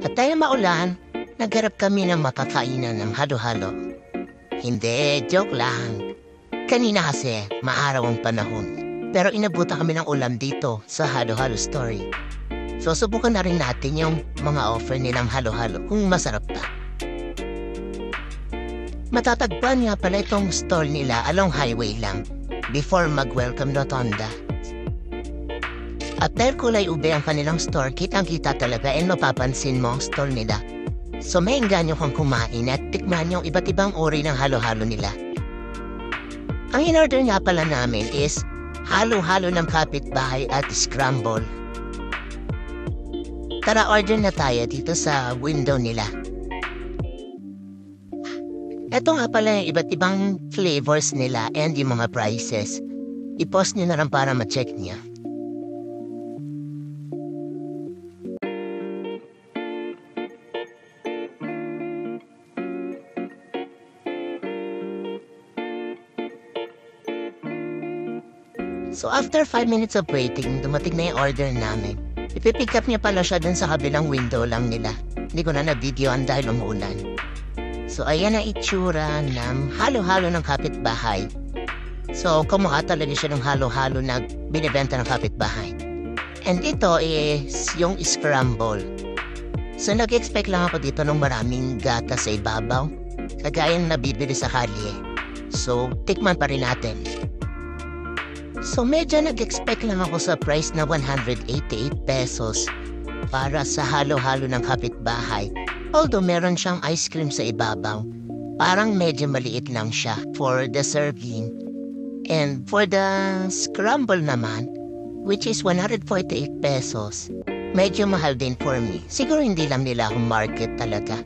At dahil maulan, nagharap kami ng makakainan ng halo-halo. Hindi, joke lang. Kanina kasi, maaraw ang panahon. Pero inabutan kami ng ulam dito sa halo-halo story. So subukan na rin natin yung mga offer nilang halo-halo kung masarap pa. Matatagpuan nga pala itong stall nila along highway lang before mag-Welcome Rotonda. At dahil kulay ube ang kanilang store, kitang-kita talaga and mapapansin mo ang stall nila. So may engganyo kang kumain at tikman yung iba't ibang uri ng halo-halo nila. Ang in-order nga pala namin is halo-halo ng kapitbahay at scramble. Tara, order na tayo dito sa window nila. Ito nga pala yung iba't ibang flavors nila and yung mga prices. I-post nyo na lang para ma-check niya. So after 5 minutes of waiting, dumating na yung order namin. Ipipick up niya pala siya dun sa kabilang window lang nila. Hindi ko na na-videoan dahil umuulan. So ayan ang itsura ng halo-halo ng kapitbahay. So kumuha talaga siya ng halo-halo na binibenta ng kapitbahay. And ito is yung scramble. So nag-expect lang ako dito ng maraming gata sa ibabaw. Kagaya ng nabibili sa kalye. So tikman pa rin natin. So medyo nag-expect lang ako sa price na 188 pesos para sa halo-halo ng kapitbahay. Although meron siyang ice cream sa ibabaw, parang medyo maliit lang siya for the serving. And for the scramble naman, which is 148 pesos, medyo mahal din for me. Siguro hindi lang nila akong market talaga.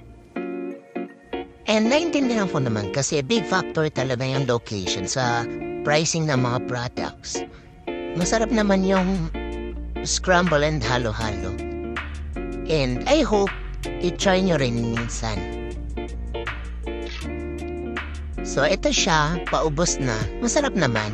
And naintindihan ko naman kasi big factor talaga yung location sa pricing ng mga products. Masarap naman yung scramble and halo-halo. And I hope i-try nyo rin minsan. So ito siya, paubos na. Masarap naman.